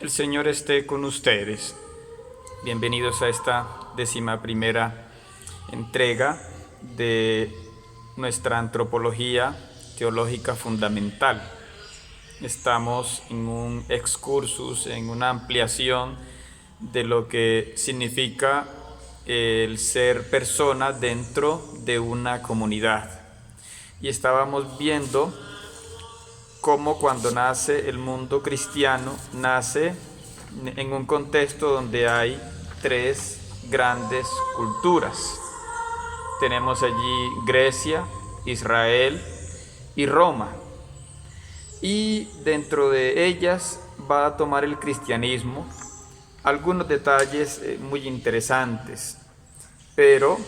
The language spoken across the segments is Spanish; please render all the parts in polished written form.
El Señor esté con ustedes. Bienvenidos a esta 11ª entrega de nuestra antropología teológica fundamental. Estamos en un excursus, en una ampliación de lo que significa el ser persona dentro de una comunidad. Y estábamos viendo cómo cuando nace el mundo cristiano, nace en un contexto donde hay tres grandes culturas. Tenemos allí Grecia, Israel y Roma. Y dentro de ellas va a tomar el cristianismo algunos detalles muy interesantes, pero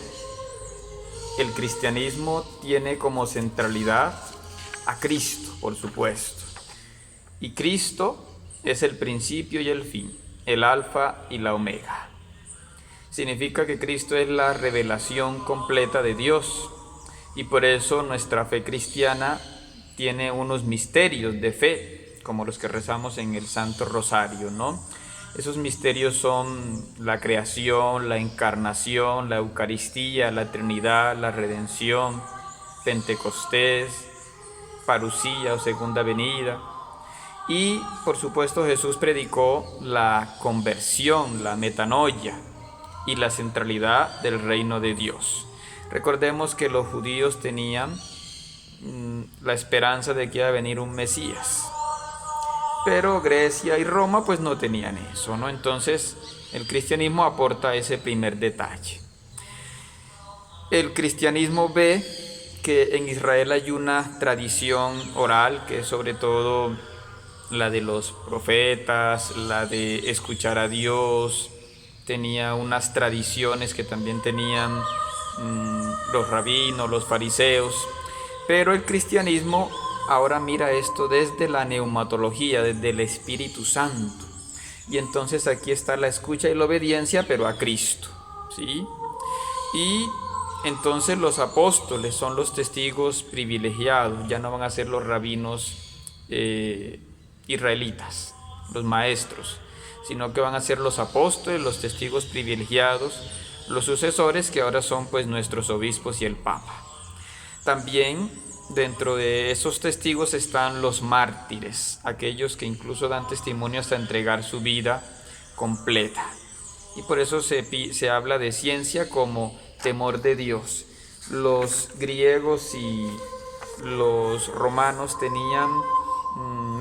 el cristianismo tiene como centralidad a Cristo, por supuesto. Y Cristo es el principio y el fin, el alfa y la omega. Significa que Cristo es la revelación completa de Dios, y por eso nuestra fe cristiana tiene unos misterios de fe, como los que rezamos en el Santo Rosario, ¿no? Esos misterios son la creación, la encarnación, la Eucaristía, la Trinidad, la redención, Pentecostés, Parusía o segunda venida. Y por supuesto Jesús predicó la conversión, la metanoia y la centralidad del reino de Dios. Recordemos que los judíos tenían la esperanza de que iba a venir un Mesías, pero Grecia y Roma pues no tenían eso, ¿no? Entonces el cristianismo aporta ese primer detalle. El cristianismo ve que en Israel hay una tradición oral, que es sobre todo la de los profetas, la de escuchar a Dios. Tenía unas tradiciones que también tenían los rabinos, los fariseos, pero el cristianismo ahora mira esto desde la neumatología, desde el Espíritu Santo. Y entonces aquí está la escucha y la obediencia, pero a Cristo, ¿sí? Y entonces los apóstoles son los testigos privilegiados, ya no van a ser los rabinos israelitas, los maestros, sino que van a ser los apóstoles, los testigos privilegiados, los sucesores, que ahora son pues nuestros obispos y el Papa. También dentro de esos testigos están los mártires, aquellos que incluso dan testimonio hasta entregar su vida completa. Y por eso se habla de ciencia como temor de Dios. Los griegos y los romanos tenían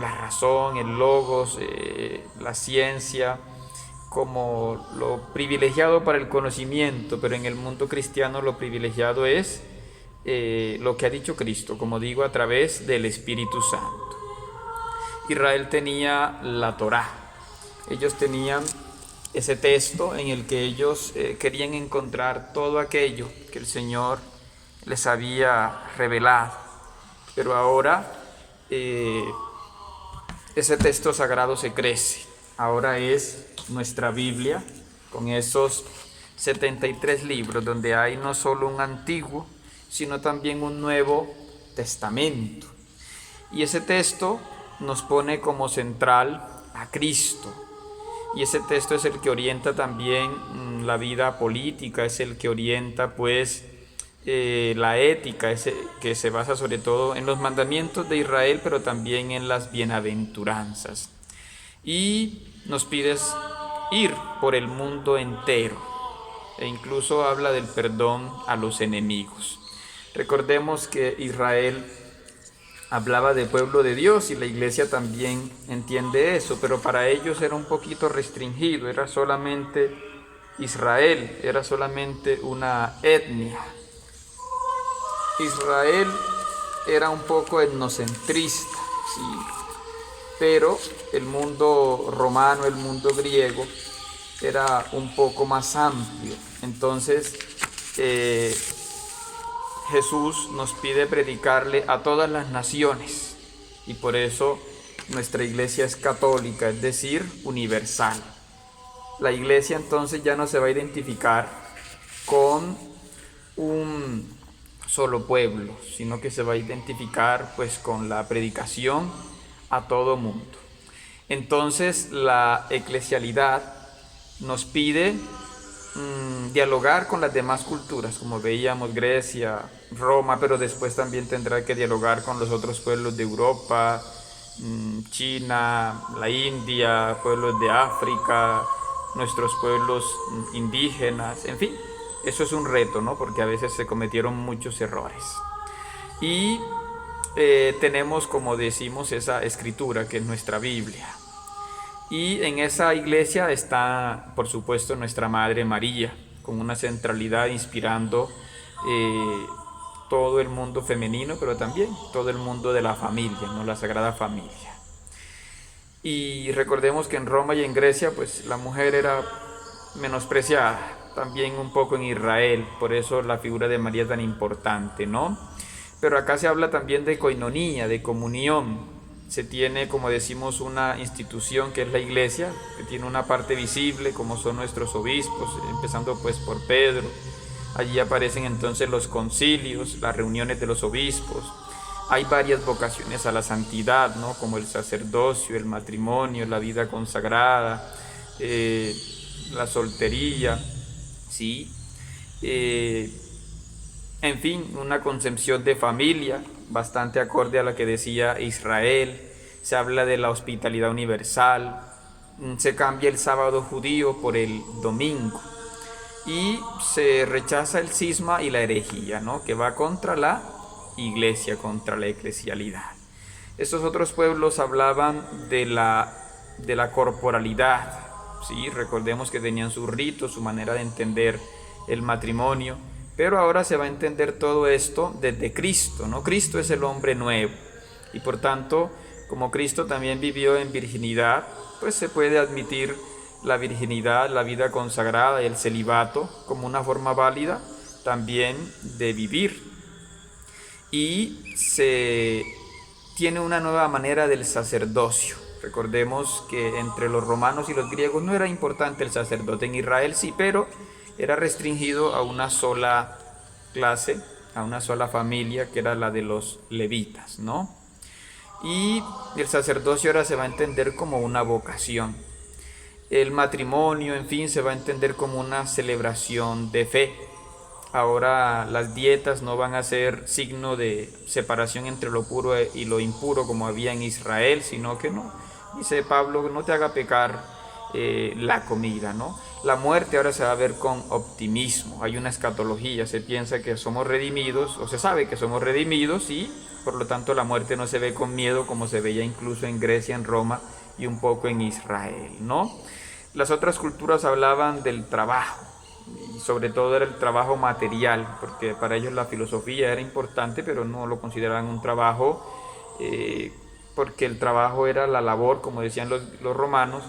la razón, el logos, la ciencia como lo privilegiado para el conocimiento, pero en el mundo cristiano lo privilegiado es lo que ha dicho Cristo, como digo, a través del Espíritu Santo. Israel tenía la Torá. Ellos tenían ese texto en el que ellos querían encontrar todo aquello que el Señor les había revelado. Pero ahora ese texto sagrado se crece. Ahora es nuestra Biblia, con esos 73 libros, donde hay no solo un antiguo, sino también un Nuevo Testamento. Y ese texto nos pone como central a Cristo. Y ese texto es el que orienta también la vida política, es el que orienta pues la ética, que se basa sobre todo en los mandamientos de Israel, pero también en las bienaventuranzas. Y nos pides ir por el mundo entero, e incluso habla del perdón a los enemigos. Recordemos que Israel hablaba de pueblo de Dios y la iglesia también entiende eso, pero para ellos era un poquito restringido, era solamente Israel, era solamente una etnia. Israel era un poco etnocentrista, sí, pero el mundo romano, el mundo griego, era un poco más amplio. Entonces Jesús nos pide predicarle a todas las naciones, y por eso nuestra iglesia es católica, es decir, universal. La iglesia entonces ya no se va a identificar con un solo pueblo, sino que se va a identificar pues con la predicación a todo mundo. Entonces la eclesialidad nos pide dialogar con las demás culturas, como veíamos Grecia, Roma, pero después también tendrá que dialogar con los otros pueblos de Europa, China, la India, pueblos de África, nuestros pueblos indígenas, en fin, eso es un reto, ¿no? Porque a veces se cometieron muchos errores. Y tenemos, como decimos, esa escritura que es nuestra Biblia. Y en esa iglesia está, por supuesto, nuestra Madre María, con una centralidad inspirando todo el mundo femenino, pero también todo el mundo de la familia, ¿no? La Sagrada Familia. Y recordemos que en Roma y en Grecia, pues la mujer era menospreciada, también un poco en Israel, por eso la figura de María es tan importante, ¿no? Pero acá se habla también de coinonía, de comunión. Se tiene, como decimos, una institución que es la iglesia, que tiene una parte visible, como son nuestros obispos, empezando pues por Pedro. Allí aparecen entonces los concilios, las reuniones de los obispos. Hay varias vocaciones a la santidad, ¿no? Como el sacerdocio, el matrimonio, la vida consagrada, la soltería, ¿sí? En fin, una concepción de familia bastante acorde a la que decía Israel. Se habla de la hospitalidad universal, se cambia el sábado judío por el domingo y se rechaza el cisma y la herejía, ¿no? Que va contra la iglesia, contra la eclesialidad. Estos otros pueblos hablaban de la corporalidad, ¿sí? Recordemos que tenían sus ritos, su manera de entender el matrimonio, pero ahora se va a entender todo esto desde Cristo, ¿no? Cristo es el hombre nuevo y por tanto, como Cristo también vivió en virginidad, pues se puede admitir la virginidad, la vida consagrada y el celibato como una forma válida también de vivir. Y se tiene una nueva manera del sacerdocio. Recordemos que entre los romanos y los griegos no era importante el sacerdote. En Israel sí, pero era restringido a una sola clase, a una sola familia, que era la de los levitas, ¿no? Y el sacerdocio ahora se va a entender como una vocación. El matrimonio, en fin, se va a entender como una celebración de fe. Ahora las dietas no van a ser signo de separación entre lo puro y lo impuro como había en Israel, sino que no. Dice Pablo, no te haga pecar la comida, ¿no? La muerte ahora se va a ver con optimismo. Hay una escatología, se piensa que somos redimidos, o se sabe que somos redimidos y por lo tanto la muerte no se ve con miedo como se veía incluso en Grecia, en Roma y un poco en Israel, ¿no? Las otras culturas hablaban del trabajo y sobre todo era el trabajo material, porque para ellos la filosofía era importante, pero no lo consideraban un trabajo, porque el trabajo era la labor, como decían los romanos,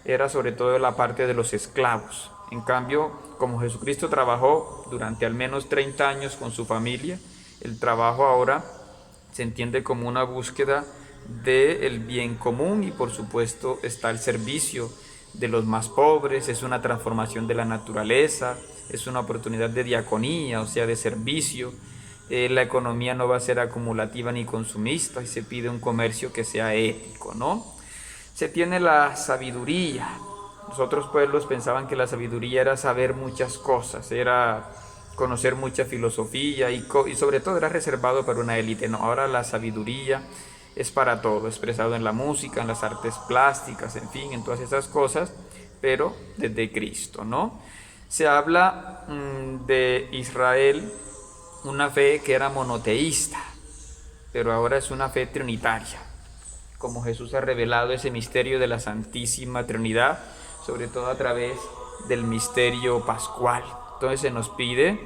era sobre todo la parte de los esclavos. En cambio, como Jesucristo trabajó durante al menos 30 años con su familia, el trabajo ahora se entiende como una búsqueda del bien común y por supuesto está el servicio de los más pobres, es una transformación de la naturaleza, es una oportunidad de diaconía, o sea, de servicio. La economía no va a ser acumulativa ni consumista y se pide un comercio que sea ético, ¿no? Se tiene la sabiduría. Los otros pueblos pensaban que la sabiduría era saber muchas cosas, era conocer mucha filosofía y sobre todo era reservado para una élite. No, ahora la sabiduría es para todo, expresado en la música, en las artes plásticas, en fin, en todas esas cosas, pero desde Cristo, ¿no? Se habla de Israel, una fe que era monoteísta, pero ahora es una fe trinitaria, como Jesús ha revelado ese misterio de la Santísima Trinidad, sobre todo a través del misterio pascual. Entonces se nos pide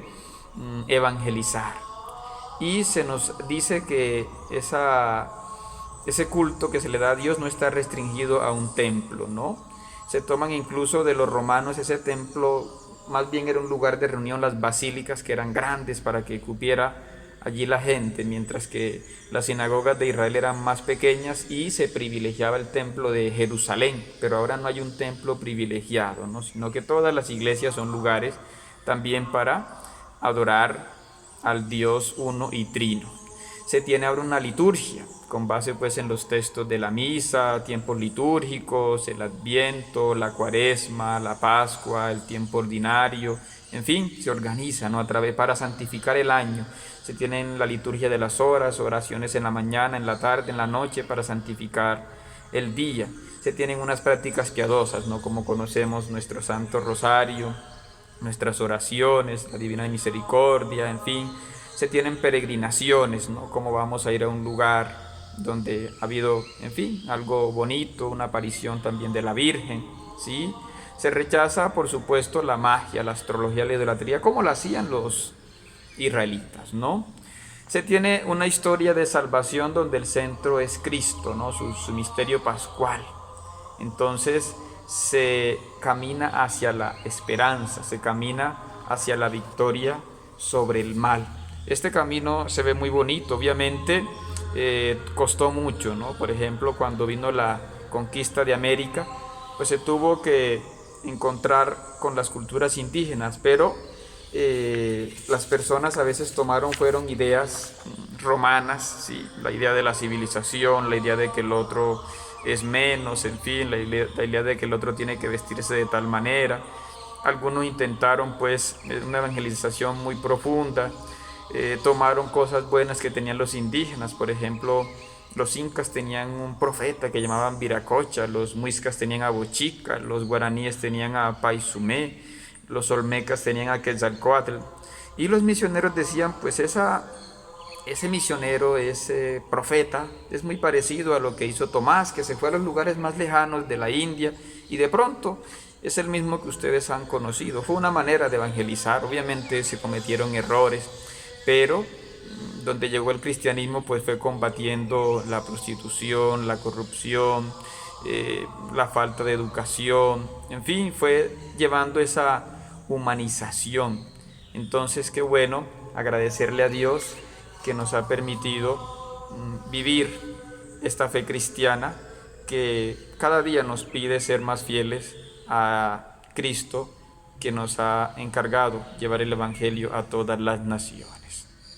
evangelizar y se nos dice que ese culto que se le da a Dios no está restringido a un templo, ¿no? Se toman incluso de los romanos ese templo, más bien era un lugar de reunión, las basílicas que eran grandes para que cupiera allí la gente, mientras que las sinagogas de Israel eran más pequeñas y se privilegiaba el templo de Jerusalén, pero ahora no hay un templo privilegiado, ¿no? Sino que todas las iglesias son lugares también para adorar al Dios uno y trino. se tiene ahora una liturgia con base pues en los textos de la misa, tiempos litúrgicos, el Adviento, la Cuaresma, la Pascua, el tiempo ordinario, en fin, se organiza, ¿no? A través para santificar el año. Se tienen la liturgia de las horas, oraciones en la mañana, en la tarde, en la noche para santificar el día. Se tienen unas prácticas piadosas, ¿no? Como conocemos nuestro Santo Rosario, nuestras oraciones, la Divina Misericordia, en fin. Se tienen peregrinaciones, ¿no? Como vamos a ir a un lugar donde ha habido, en fin, algo bonito, una aparición también de la Virgen, ¿sí? Se rechaza, por supuesto, la magia, la astrología, la idolatría, como lo hacían los israelitas, ¿no? Se tiene una historia de salvación donde el centro es Cristo, ¿no? Su misterio pascual. Entonces se camina hacia la esperanza, se camina hacia la victoria sobre el mal. Este camino se ve muy bonito, obviamente costó mucho, ¿no? Por ejemplo, cuando vino la conquista de América, pues se tuvo que encontrar con las culturas indígenas, pero las personas a veces fueron ideas romanas, ¿sí? La idea de la civilización, la idea de que el otro es menos, en fin, la idea de que el otro tiene que vestirse de tal manera. Algunos intentaron pues una evangelización muy profunda, tomaron cosas buenas que tenían los indígenas, por ejemplo, los incas tenían un profeta que llamaban Viracocha, los muiscas tenían a Bochica, los guaraníes tenían a Paisumé, los olmecas tenían a Quetzalcóatl, y los misioneros decían, pues ese misionero, ese profeta, es muy parecido a lo que hizo Tomás, que se fue a los lugares más lejanos de la India, y de pronto es el mismo que ustedes han conocido. Fue una manera de evangelizar, obviamente se cometieron errores, pero donde llegó el cristianismo pues fue combatiendo la prostitución, la corrupción, la falta de educación, en fin, fue llevando esa humanización. Entonces, qué bueno agradecerle a Dios que nos ha permitido vivir esta fe cristiana que cada día nos pide ser más fieles a Cristo, que nos ha encargado llevar el Evangelio a todas las naciones.